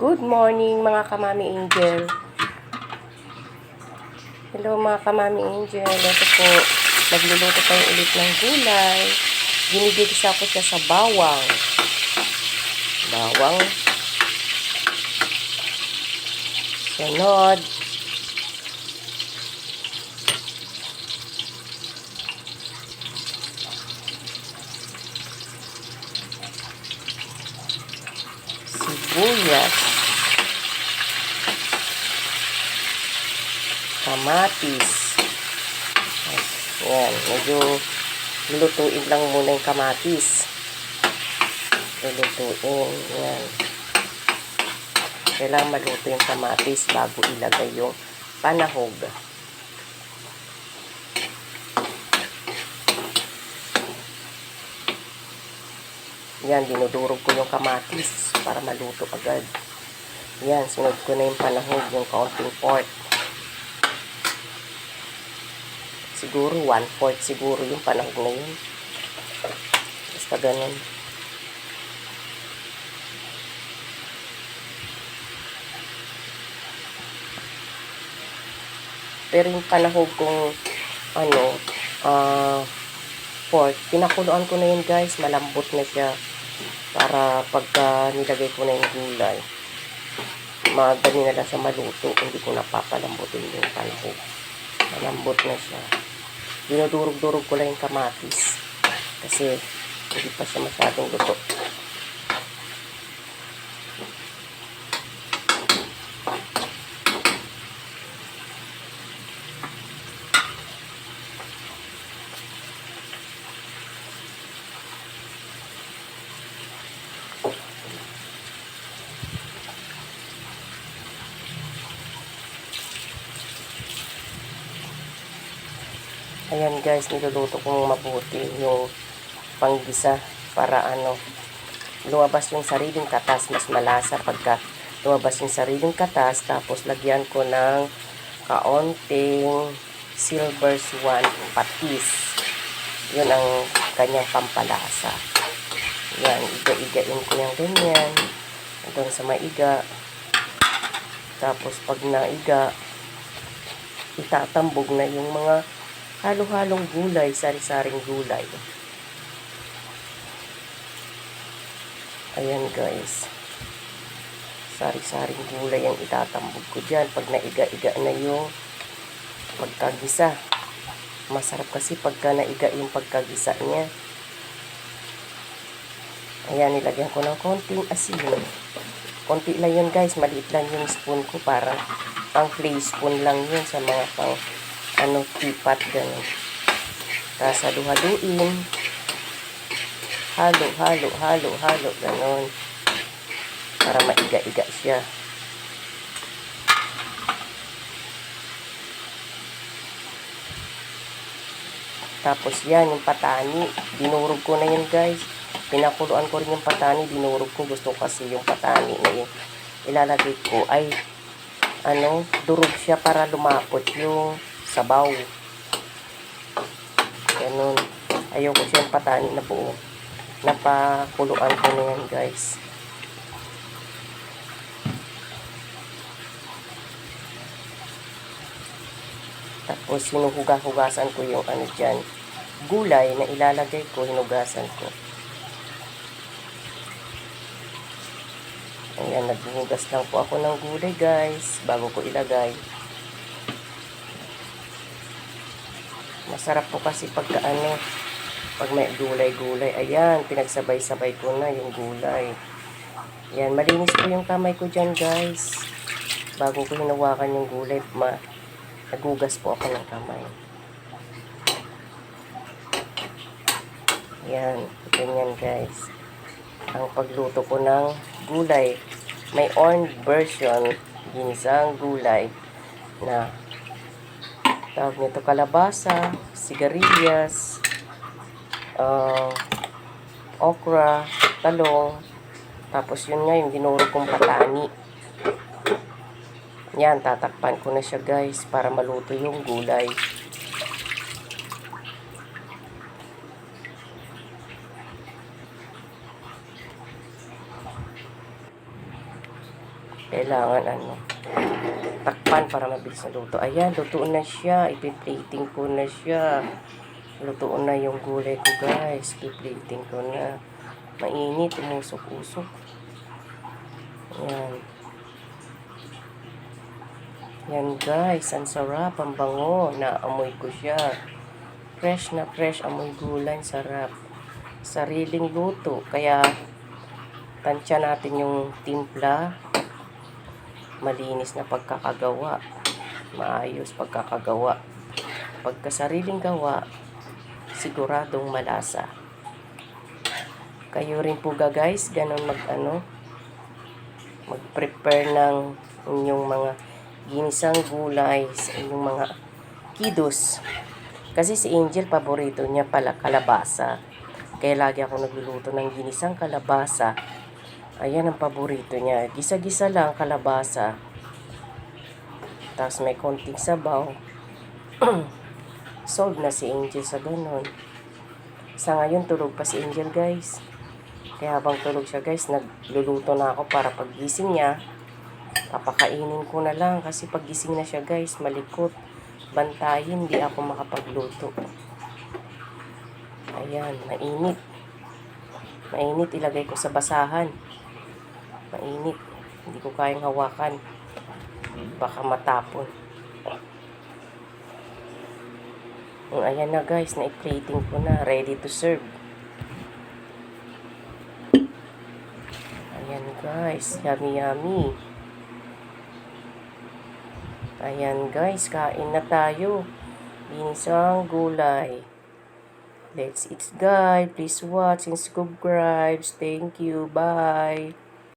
Good morning mga kamami angel. Hello mga kamami angel. Ito po, nagluluto tayo ulit ng gulay. Ginigisa ko siya sa bawang. Sunod. Sibuyas. Kamatis. Ayan, medyo lulutuin lang muna yung kamatis. Lulutuin. Ayan. Kailangan maluto yung kamatis bago ilagay yung panahog. Yan, dinudurog ko yung kamatis para maluto agad. Yan, sunod ko na yung panahog, yung kaunting pork. Siguro 1/4 siguro yung panahog na yun. Basta ganun. Pero yung panahog kung pork, pinakuluan ko na yun guys, malambot na siya para pagka nilagay ko na yung gulay, madali na lang siya maluto, hindi ko napapalambutin yung panahog. Malambot na siya. Dinudurog-durog ko lang yung kamatis kasi hindi pa siya masyadong luto. Ayan guys, niluluto kong mabuti yung panggisa para lumabas yung sariling katas. Mas malasa pagka lumabas yung sariling katas. Tapos lagyan ko ng kaunting silver swan patis. Yun ang kanyang pampalasa. Yan, iga-igain ko yung ganyan hanggang sa maiga. Tapos pag naiga, itatambog na yung mga halo-halong gulay, sari-saring gulay. Ayan guys. Sari-saring gulay ang itatambog ko dyan pag naiga-iga na yung pagkagisa. Masarap kasi pagka naiga yung pagkagisa niya. Ayan, nilagyan ko ng konting asin. Konti lang yun guys, maliit lang yung spoon ko, para pang clay spoon lang yun sa mga pang tipat, gano'n. Tapos halu-haluin. Halo, gano'n. Para maiga-iga siya. Tapos yan, yung patani. Dinurog ko na yun guys. Pinakuluan ko rin yung patani. Dinurog ko. Gusto kasi yung patani na yun ilalagay ko ay durog siya para lumapot yung sabaw. Ganun. Ayoko siyang patani na buo. Napakuluan ko na yan guys. Tapos hinuhugasan ko yung dyan, gulay na ilalagay ko, hinugasan ko. Ayan, naghuhugas lang po ako ng gulay guys bago ko ilagay. Masarap po kasi pag may gulay-gulay. Ayan, pinagsabay-sabay ko na yung gulay. Ayan, malinis po yung kamay ko dyan guys. Bago ko hinawakan yung gulay, nagugas po ako ng kamay. Ayan, ganyan guys. Ang pagluto ko ng gulay. May orange version, ginisang gulay na tawag nito kalabasa, sigarilyas, okra, talong, tapos yun nga yung dinurog kong patani. Yan, tatakpan ko na siya guys para maluto yung gulay. Kailangan takpan para mabilis na luto. Ayan, luto na siya. Ipi-plating ko na siya. Luto na yung gulay ko, guys. Ipi-plating ko na. Mainit, umusok-usok. Ayan. Yan, guys. Ang sarap, ang bango. Naamoy ko siya. Fresh na fresh, amoy gulay. Sarap. Sariling luto. Kaya, tansya natin yung timpla. Malinis na pagkakagawa. Maayos pagkakagawa. Pagka sariling gawa, siguradong malasa. Kayo rin po guys, ganun mag-prepare ng inyong mga ginisang gulay sa inyong mga kiddos. Kasi si Angel, paborito niya pala kalabasa. Kaya lagi ako nagluluto ng ginisang kalabasa. Ayan ang paborito niya. Gisa-gisa lang kalabasa. Tapos may konting sabaw. Solve na si Angel sa ganun. Sa ngayon, tulog pa si Angel, guys. Kaya habang tulog siya, guys, nagluluto na ako para paggising niya, papakainin ko na lang. Kasi paggising na siya, guys, malikot. Bantayin, hindi ako makapagluto. Ayan, mainit. Mainit, ilagay ko sa basahan. Mainit. Hindi ko kayang hawakan. Baka matapon. Ayan na guys, na-plating ko na. Ready to serve. Ayan guys, yummy yummy. Ayan guys, kain na tayo. Ginisang gulay. Let's eat guys. Please watch and subscribe. Thank you. Bye.